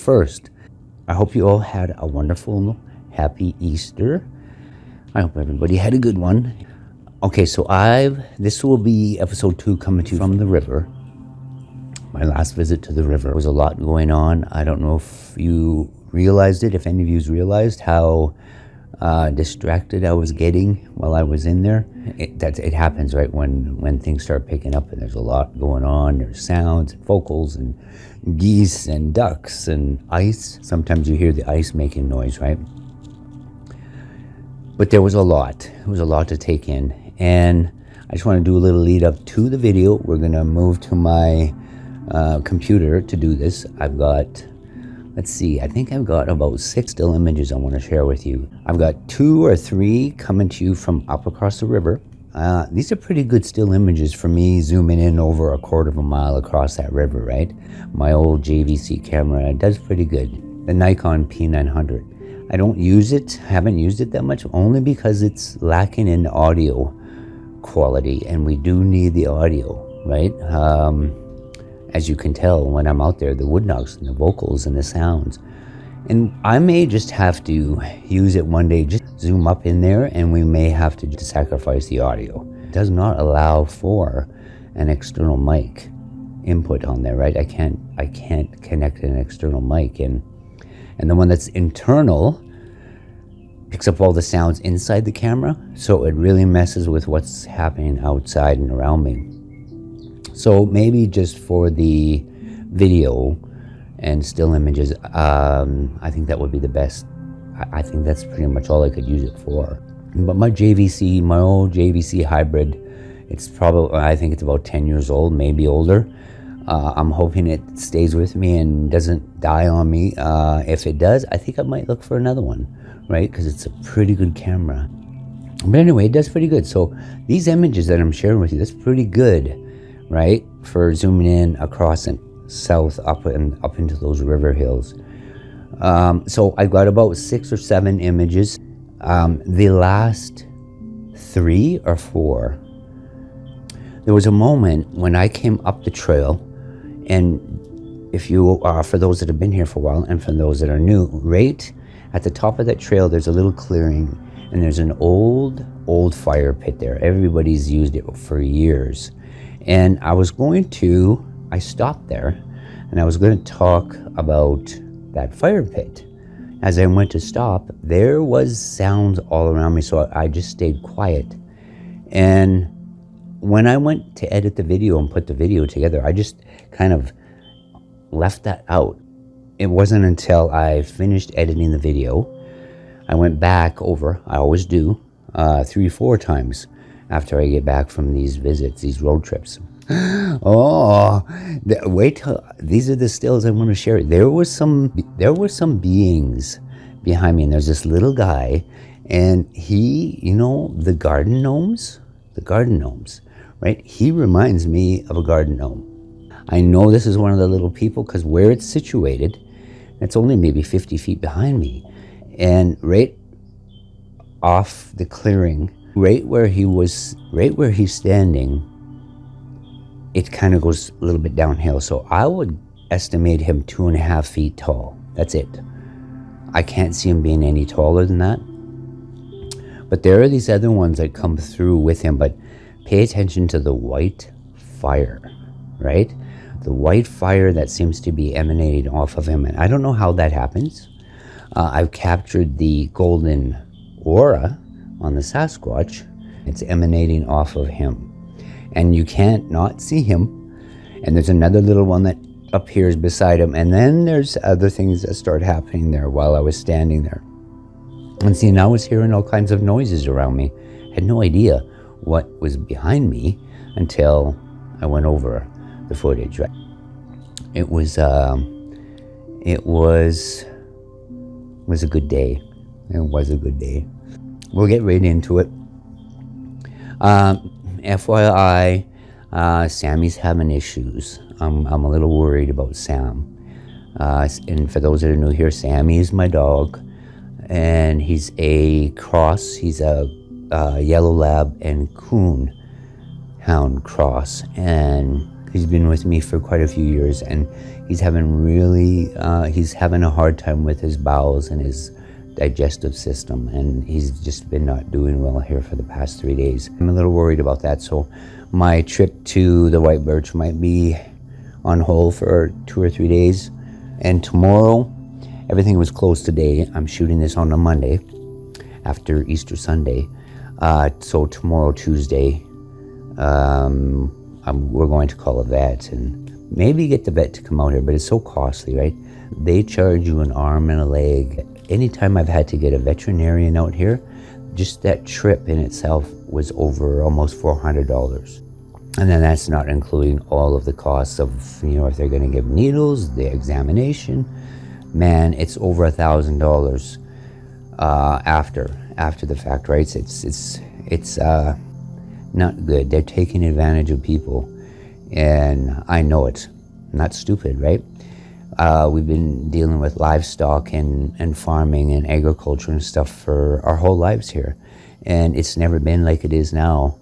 first, I hope you all had a wonderful, happy Easter. I hope everybody had a good one. Okay, so this will be episode 2 coming to you from the river. My last visit to the river. There was a lot going on. I don't know if you realized it, if any of you realized how distracted I was getting while I was in there. It happens right when things start picking up and there's a lot going on. There's sounds and vocals and geese and ducks and ice. Sometimes you hear the ice making noise, right? But there was a lot. It was a lot to take in. And I just want to do a little lead up to the video. We're going to move to my computer to do this. I've got, let's see, I think I've got about 6 still images I want to share with you. I've got 2 or 3 coming to you from up across the river. These are pretty good still images for me zooming in over 1/4 mile across that river, right? My old JVC camera does pretty good. The Nikon P900. I don't use it, haven't used it that much, only because it's lacking in audio quality, and we do need the audio, right? As you can tell when I'm out there, the wood knocks and the vocals and the sounds. And I may just have to use it one day, just zoom up in there, and we may have to just sacrifice the audio. It does not allow for an external mic input on there, right? I can't connect an external mic, and the one that's internal picks up all the sounds inside the camera, so it really messes with what's happening outside and around me. So maybe just for the video and still images, I think that would be the best. I think that's pretty much all I could use it for. But my old JVC hybrid, I think it's about 10 years old, maybe older. I'm hoping it stays with me and doesn't die on me. If it does, I think I might look for another one, right? Because it's a pretty good camera. But anyway, it does pretty good. So these images that I'm sharing with you, that's pretty good, right? For zooming in across and south up into those river hills. So I got about 6 or 7 images. The last 3 or 4, there was a moment when I came up the trail, and if you are, for those that have been here for a while and for those that are new, right at the top of that trail there's a little clearing, and there's an old fire pit there. Everybody's used it for years. And I stopped there, and I was going to talk about that fire pit. As I went to stop, there was sounds all around me, so I just stayed quiet. And when I went to edit the video and put the video together, I just kind of left that out. It wasn't until I finished editing the video, I went back over, I always do, 3-4 times after I get back from these visits, these road trips. Oh, wait till, these are the stills I want to share. There were some beings behind me, and there's this little guy, and he, the garden gnomes, right? He reminds me of a garden gnome. I know this is one of the little people because where it's situated, it's only maybe 50 feet behind me, and right off the clearing, right where he's standing, it kind of goes a little bit downhill. So I would estimate him 2.5 feet tall. That's it. I can't see him being any taller than that. But there are these other ones that come through with him. But pay attention to the white fire, right? The white fire that seems to be emanating off of him. And I don't know how that happens. I've captured the golden aura on the Sasquatch. It's emanating off of him. And you can't not see him. And there's another little one that appears beside him. And then there's other things that start happening there while I was standing there. And see, now I was hearing all kinds of noises around me. I had no idea what was behind me until I went over the footage. Right? It was a good day. It was a good day. We'll get right into it. FYI, Sammy's having issues. I'm a little worried about Sam. And for those that are new here, Sammy is my dog, and he's a cross. He's a yellow lab and coon hound cross, and He's been with me for quite a few years, and he's having a hard time with his bowels and his digestive system, and he's just been not doing well here for the past 3 days. I'm a little worried about that, so my trip to the White Birch might be on hold for 2 or 3 days. And tomorrow, everything was closed today. I'm shooting this on a Monday after Easter Sunday. So tomorrow, Tuesday, we're going to call a vet and maybe get the vet to come out here, but it's so costly, right? They charge you an arm and a leg. Anytime I've had to get a veterinarian out here, just that trip in itself was over almost $400. And then that's not including all of the costs of, if they're going to give needles, the examination. Man, it's over $1,000 after the fact, right? It's not good. They're taking advantage of people, and I know it. I'm not stupid, right? We've been dealing with livestock and farming and agriculture and stuff for our whole lives here, and it's never been like it is now,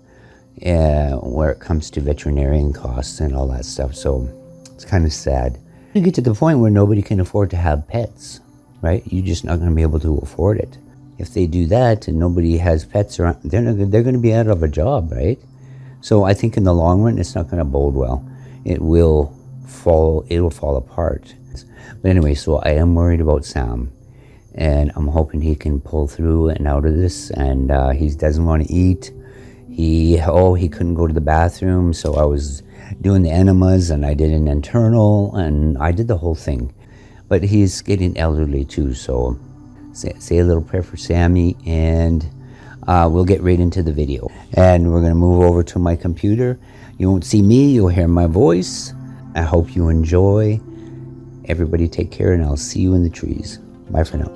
where it comes to veterinarian costs and all that stuff. So it's kind of sad. You get to the point where nobody can afford to have pets, right? You're just not going to be able to afford it. If they do that and nobody has pets around, they're going to be out of a job, right? So I think in the long run, it's not going to bode well. It will fall apart. But anyway, so I am worried about Sam, and I'm hoping he can pull through and out of this. And he doesn't want to eat. He couldn't go to the bathroom, so I was doing the enemas, and I did an internal, and I did the whole thing. But he's getting elderly too, so say a little prayer for Sammy, and we'll get right into the video. And we're going to move over to my computer. You won't see me, you'll hear my voice. I hope you enjoy. Everybody take care, and I'll see you in the trees. Bye for now.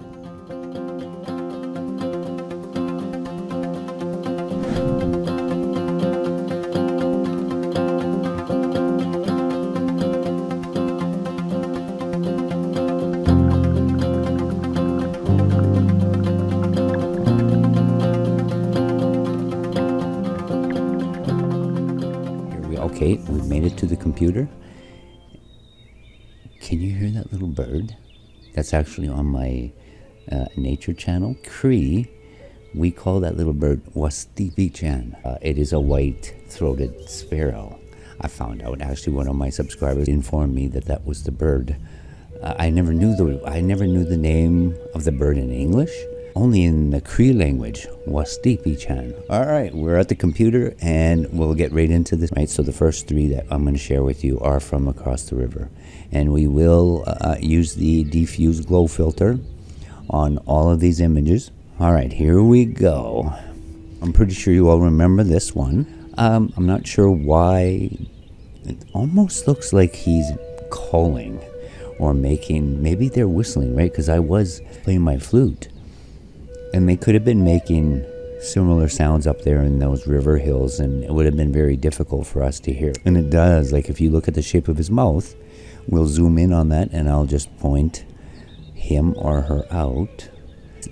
Okay, we've made it to the computer. Can you hear that little bird? That's actually on my nature channel. Cree, we call that little bird Wastipi-chan. It is a white-throated sparrow. I found out, actually, one of my subscribers informed me that was the bird. I never knew the name of the bird in English. Only in the Cree language, Wastipi-chan. All right, we're at the computer, and we'll get right into this. Right, so the first three that I'm going to share with you are from across the river, and we will use the diffuse glow filter on all of these images. All right, here we go. I'm pretty sure you all remember this one. I'm not sure why. It almost looks like he's calling or maybe they're whistling, right? Because I was playing my flute. And they could have been making similar sounds up there in those river hills, and it would have been very difficult for us to hear. And it does. Like, if you look at the shape of his mouth, we'll zoom in on that, and I'll just point him or her out.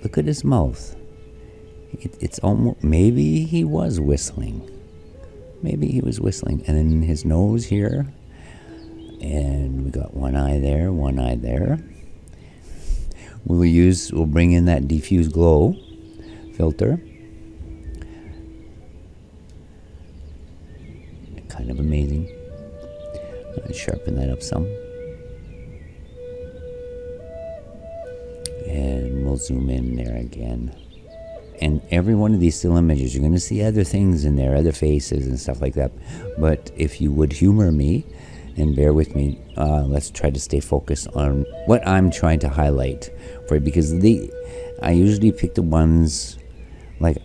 Look at his mouth. It's almost, maybe he was whistling. Maybe he was whistling. And then his nose here, and we got one eye there, one eye there. We'll bring in that diffuse glow filter. Kind of amazing. Let's sharpen that up some. And we'll zoom in there again. And every one of these still images, you're going to see other things in there, other faces and stuff like that. But if you would humor me and bear with me, let's try to stay focused on what I'm trying to highlight for you, because I usually pick the ones, like,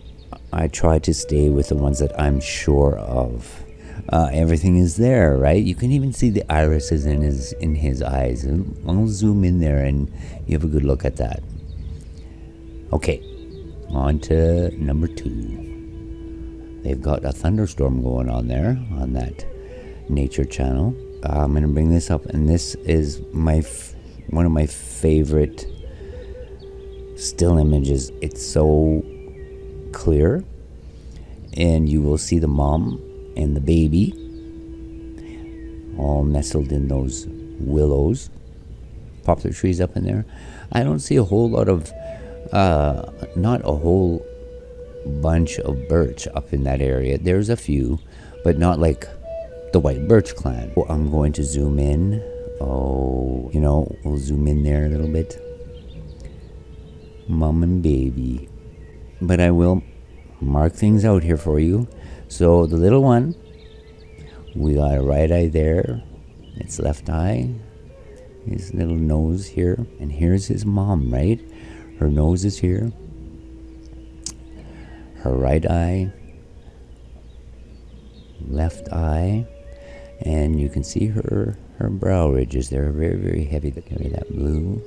I try to stay with the ones that I'm sure of. Everything is there, right? You can even see the irises in his eyes. And I'll zoom in there and you have a good look at that. Okay, on to number 2. They've got a thunderstorm going on there on that nature channel. I'm going to bring this up, and this is one of my favorite still images. It's so clear, and you will see the mom and the baby all nestled in those willows, poplar trees up in there. I don't see a whole lot of, not a whole bunch of birch up in that area. There's a few, but not like the white birch clan. Well, I'm going to zoom in. Oh, you know, we'll zoom in there a little bit. Mom and baby. But I will mark things out here for you. So the little one, we got a right eye there. Its left eye. His little nose here. And here's his mom, right? Her nose is here. Her right eye. Left eye. And you can see her brow ridges. They're very, very heavy. Look at that blue.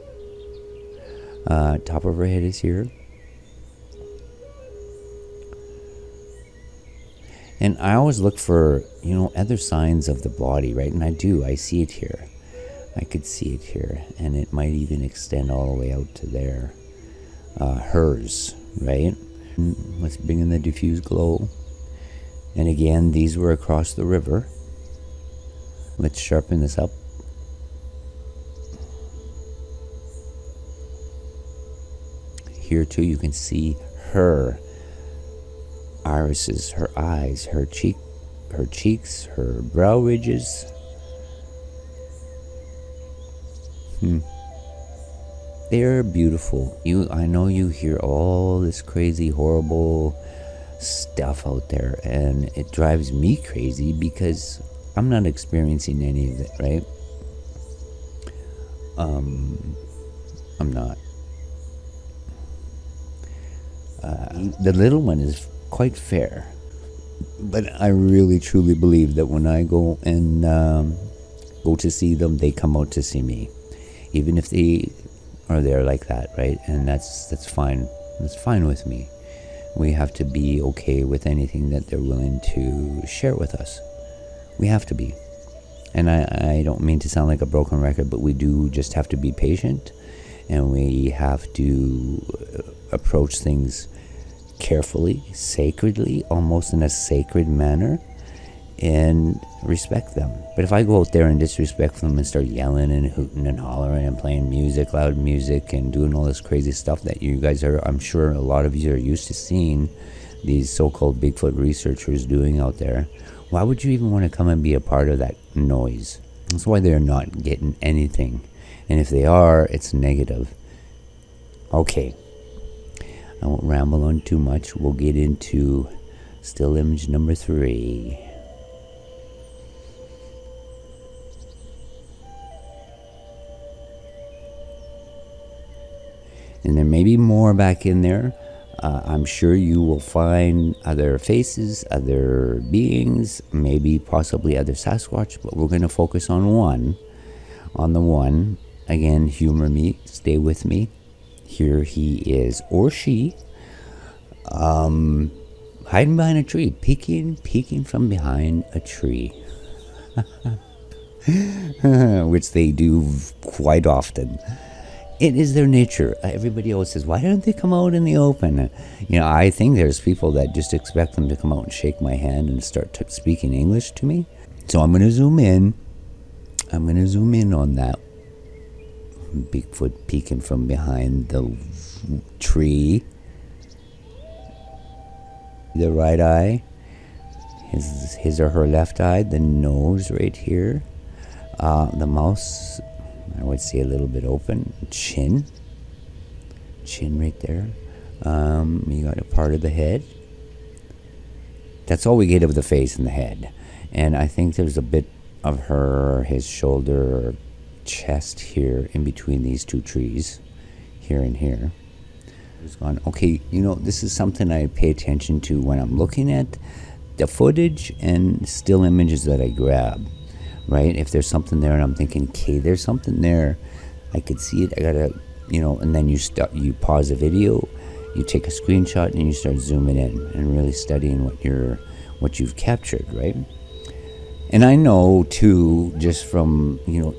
Top of her head is here. And I always look for, you know, other signs of the body, right? And I do. I see it here. I could see it here. And it might even extend all the way out to there. Hers, right? Let's bring in the diffuse glow. And again, these were across the river. Let's sharpen this up. Here too, you can see her irises, her eyes, her cheeks, her brow ridges. They're beautiful. I know you hear all this crazy, horrible stuff out there, and it drives me crazy because I'm not experiencing any of it, right? I'm not. The little one is quite fair, but I really truly believe that when I go and go to see them, they come out to see me, even if they are there like that, right? And that's fine. That's fine with me. We have to be okay with anything that they're willing to share with us. We have to be. And I don't mean to sound like a broken record, but we do just have to be patient, and we have to approach things carefully, sacredly, almost in a sacred manner, and respect them. But if I go out there and disrespect them and start yelling and hooting and hollering and playing music, loud music, and doing all this crazy stuff that you guys are, I'm sure a lot of you are used to seeing these so-called Bigfoot researchers doing out there, why would you even want to come and be a part of that noise? That's why they're not getting anything. And if they are, it's negative. Okay. I won't ramble on too much. We'll get into still image number 3. And there may be more back in there. I'm sure you will find other faces, other beings, maybe possibly other Sasquatch, but we're going to focus on one. On the one. Again, humor me, stay with me. Here he is, or she, hiding behind a tree, peeking from behind a tree. Which they do quite often. It is their nature. Everybody always says, why don't they come out in the open? You know, I think there's people that just expect them to come out and shake my hand and start speaking English to me. So I'm going to zoom in. I'm going to zoom in on that Bigfoot peeking from behind the tree. The right eye, his or her left eye, the nose right here, the mouth, I would say a little bit open, chin right there. You got a part of the head. That's all we get of the face and the head. And I think there's a bit of his shoulder or chest here in between these two trees, here and here. It's gone. Okay, you know, this is something I pay attention to when I'm looking at the footage and still images that I grab, right? If there's something there and I'm thinking, okay, there's something there, I could see it, I gotta, you know, and then you pause the video, you take a screenshot, and you start zooming in and really studying what you've captured, right? And I know too, just from, you know,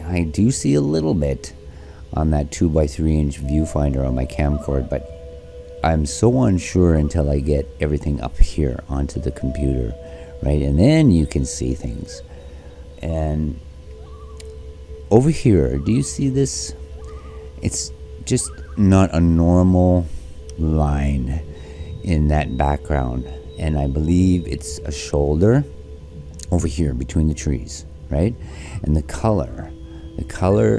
I do see a little bit on that 2x3-inch viewfinder on my camcorder, but I'm so unsure until I get everything up here onto the computer, right? And then you can see things. And over here, do you see this? It's just not a normal line in that background. And I believe it's a shoulder over here between the trees, right? And the color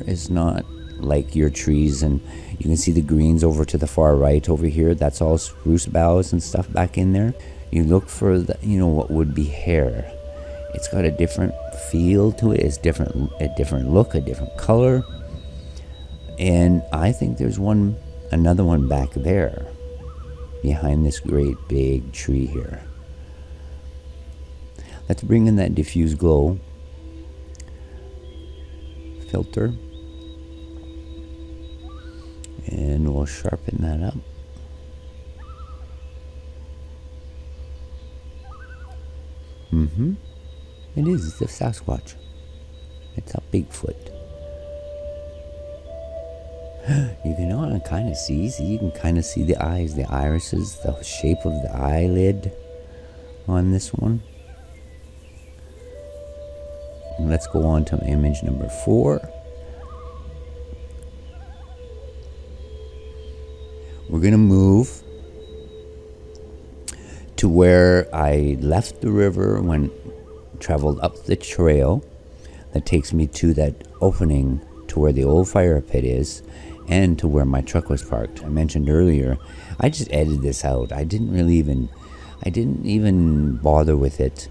is not like your trees, and you can see the greens over to the far right over here. That's all spruce boughs and stuff back in there. You look for the, what would be hair. It's got a different feel to it. It's a different look, a different color. And I think there's another one back there behind this great big tree here. Let's bring in that diffuse glow filter, and we'll sharpen that up. It is. It's a Sasquatch. It's a Bigfoot. You can kind of see. You can kind of see the eyes, the irises, the shape of the eyelid on this one. And let's go on to image number 4. We're going to move to where I left the river when traveled up the trail that takes me to that opening to where the old fire pit is and to where my truck was parked. I mentioned earlier, I just edited this out. I didn't even bother with it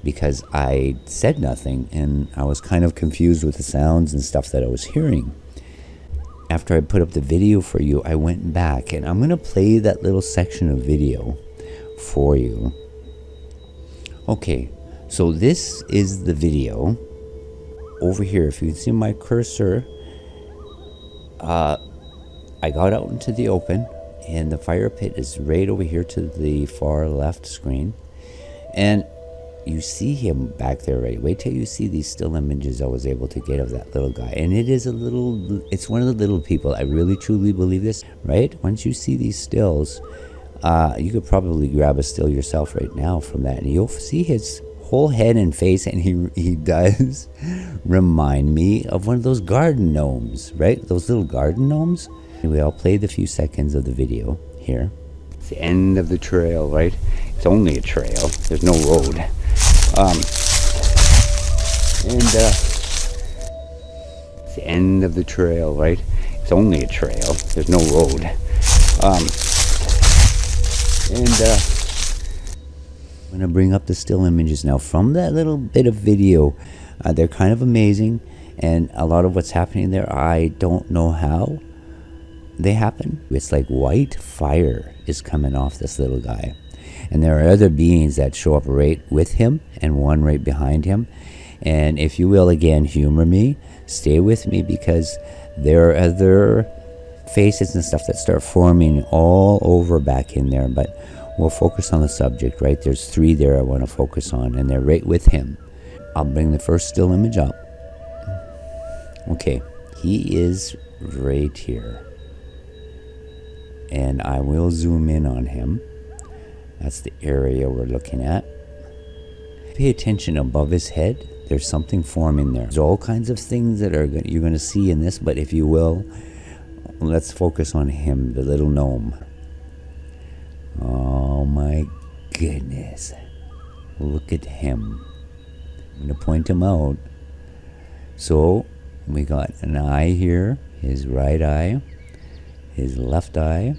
because I said nothing and I was kind of confused with the sounds and stuff that I was hearing. After I put up the video for you, I went back and I'm going to play that little section of video for you. Okay, so this is the video. Over here, if you can see my cursor, I got out into the open and the fire pit is right over here to the far left screen. And you see him back there already. Wait till you see these still images I was able to get of that little guy. And it's one of the little people. I really truly believe this, right? Once you see these stills, you could probably grab a still yourself right now from that. And you'll see his whole head and face, and he does remind me of one of those garden gnomes, right? Those little garden gnomes. Anyway, I'll play the few seconds of the video here. It's the end of the trail, right? It's only a trail. There's no road. It's the end of the trail, right? It's only a trail. There's no road. I'm going to bring up the still images now from that little bit of video. They're kind of amazing, and a lot of what's happening there, I don't know how they happen. It's like white fire is coming off this little guy. And there are other beings that show up right with him and one right behind him. And if you will, again, humor me, stay with me, because there are other faces and stuff that start forming all over back in there. But we'll focus on the subject, right? There's 3 there I want to focus on, and they're right with him. I'll bring the first still image up. Okay, he is right here. And I will zoom in on him. That's the area we're looking at. Pay attention above his head. There's something forming there. There's all kinds of things that you're going to see in this, but if you will, let's focus on him, the little gnome. Oh my goodness. Look at him. I'm going to point him out. So we got an eye here, his right eye, his left eye,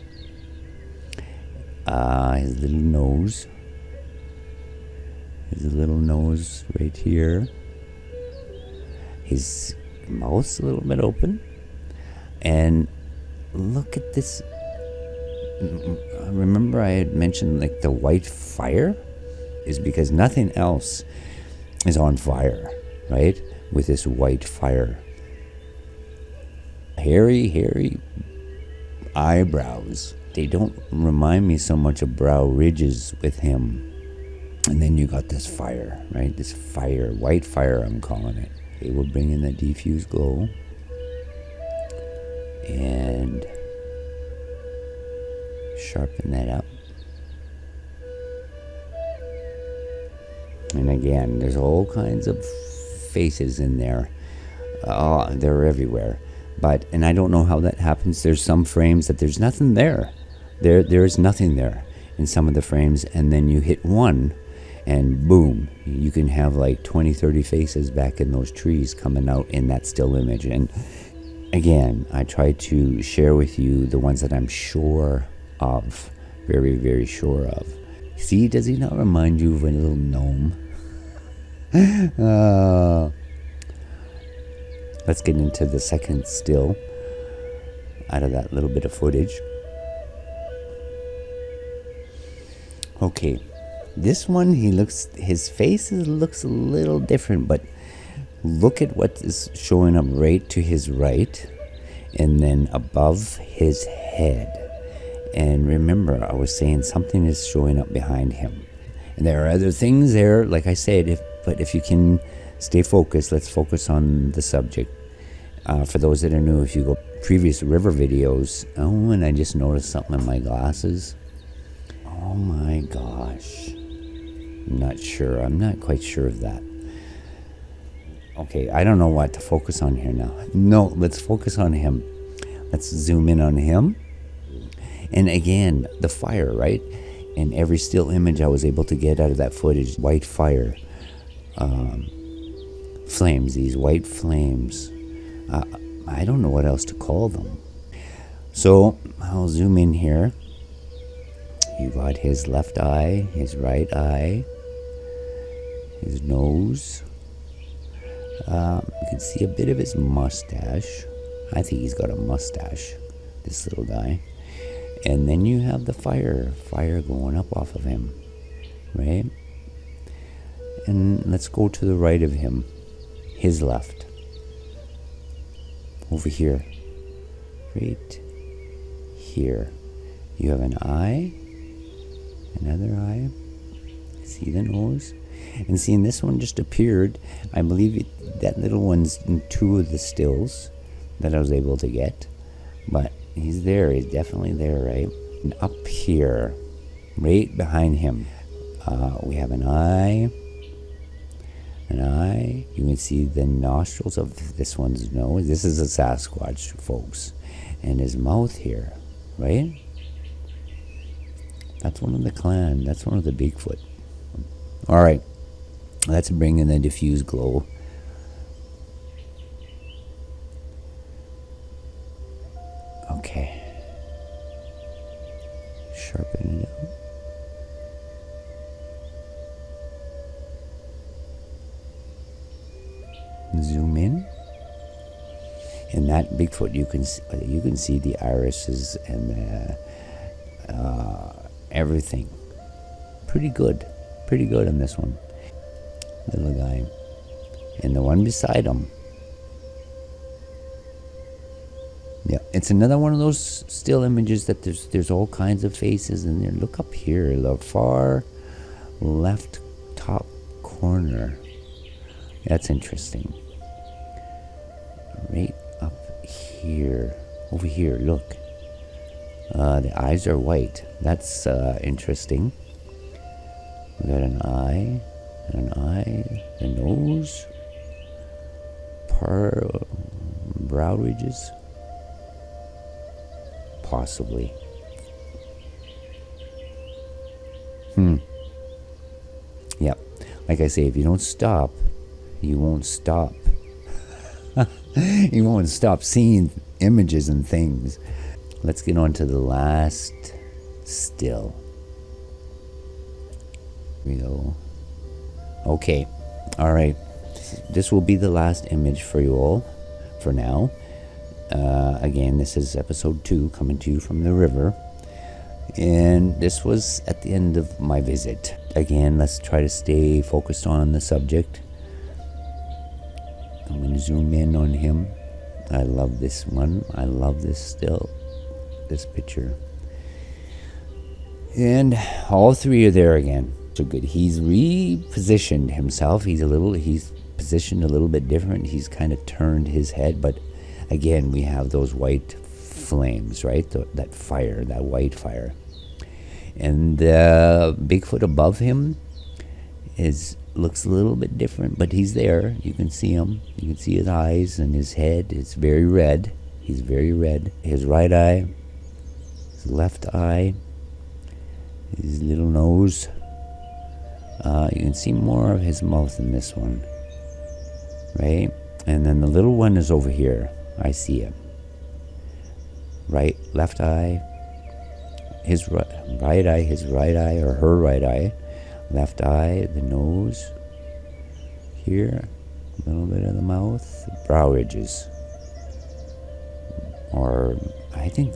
his little nose right here, his mouth's a little bit open, and look at this. Remember I had mentioned like the white fire is because nothing else is on fire, right? With this white fire. Hairy eyebrows. They don't remind me so much of brow ridges with him. And then you got this fire, right? This fire, white fire I'm calling it. Okay, we'll bring in the diffuse glow. And sharpen that up. And again, there's all kinds of faces in there. They're everywhere. And I don't know how that happens. There's some frames that there's nothing there. There's nothing there in some of the frames, and then you hit one, and boom, you can have like 20, 30 faces back in those trees coming out in that still image. And again, I try to share with you the ones that I'm sure of, very, very sure of. See, does he not remind you of a little gnome? Let's get into the second still out of that little bit of footage. Okay, this one, his face looks a little different, but look at what is showing up right to his right and then above his head. And remember, I was saying something is showing up behind him. And there are other things there, like I said, but if you can stay focused, let's focus on the subject. For those that are new, if you go previous river videos, and I just noticed something in my glasses. Oh my gosh. I'm not quite sure of that. Okay, I don't know what to focus on here now. No, let's focus on him. Let's zoom in on him. And again, the fire, right? In every still image I was able to get out of that footage, white fire. Flames, these white flames. I don't know what else to call them. So, I'll zoom in here. You got his left eye, his right eye, his nose. You can see a bit of his mustache. I think he's got a mustache, this little guy. And then you have the fire going up off of him, right? And let's go to the right of him, his left. Over here, right here. You have an eye, another eye. See the nose? And seeing this one just appeared, I believe that little one's in two of the stills that I was able to get. But he's there, he's definitely there, right? And up here, right behind him, we have an eye. You can see the nostrils of this one's nose. This is a Sasquatch, folks. And his mouth here, right? That's one of the clan. That's one of the Bigfoot. All right. Let's bring in the diffuse glow. Okay. Sharpen it up. Zoom in. In that Bigfoot, you can see the irises and the everything. Pretty good on this one. Little guy. And the one beside him. Yeah, it's another one of those still images that there's all kinds of faces in there. Look up here, the far left top corner. That's interesting. Right up here. Over here, look. The eyes are white. That's interesting. We got an eye, the nose, brow ridges, possibly. Yep. Like I say, if you don't stop, you won't stop. You won't stop seeing images and things. Let's get on to the last still. Here we go. Okay. All right. This will be the last image for you all for now. Again, this is episode 2 coming to you from the river. And this was at the end of my visit. Again, let's try to stay focused on the subject. I'm going to zoom in on him. I love this one. I love this still. This picture. And all three are there again. So good. He's repositioned himself. He's positioned a little bit different. He's kind of turned his head, but again, we have those white flames, right? That fire, that white fire. And the Bigfoot above him is looks a little bit different, but he's there. You can see him. You can see his eyes and his head. It's very red. He's very red. His right eye, his left eye, his little nose. You can see more of his mouth in this one, right? And then the little one is over here. I see him. Right, left eye, his right eye, his right eye, or her right eye, left eye, the nose, here, a little bit of the mouth, brow ridges. Or I think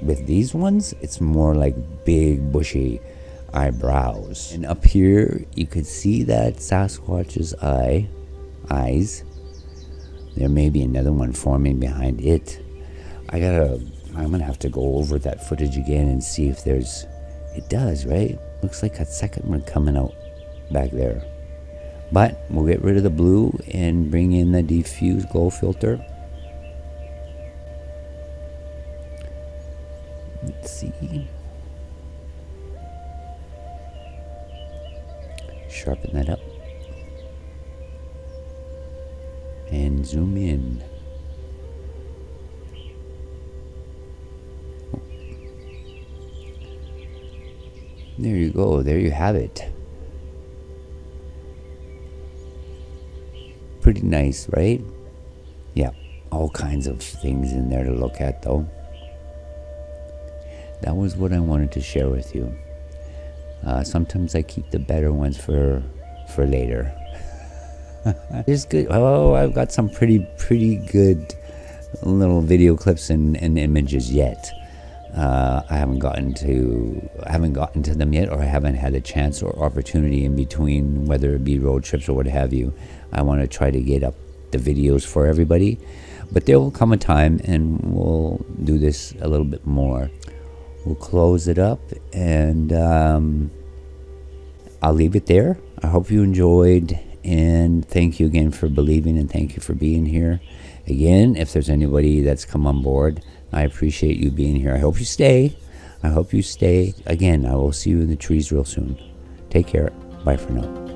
with these ones, it's more like big, bushy eyebrows. And up here, you could see that Sasquatch's eyes. There may be another one forming behind it. I'm gonna have to go over that footage again and see if there's, it does, right? Looks like a second one coming out back there. But we'll get rid of the blue and bring in the diffuse glow filter. Let's see. Sharpen that up. And zoom in. There you go. There you have it. Pretty nice, right? Yeah. All kinds of things in there to look at, though. That was what I wanted to share with you. Sometimes I keep the better ones for later. It's good. Oh, I've got some pretty good little video clips and images yet. I haven't gotten to them yet, or I haven't had a chance or opportunity in between, whether it be road trips or what have you. I want to try to get up the videos for everybody, but there will come a time and we'll do this a little bit more. We'll close it up, and I'll leave it there. I hope you enjoyed, and thank you again for believing, and thank you for being here. Again, if there's anybody that's come on board, I appreciate you being here. I hope you stay. I hope you stay. Again, I will see you in the trees real soon. Take care. Bye for now.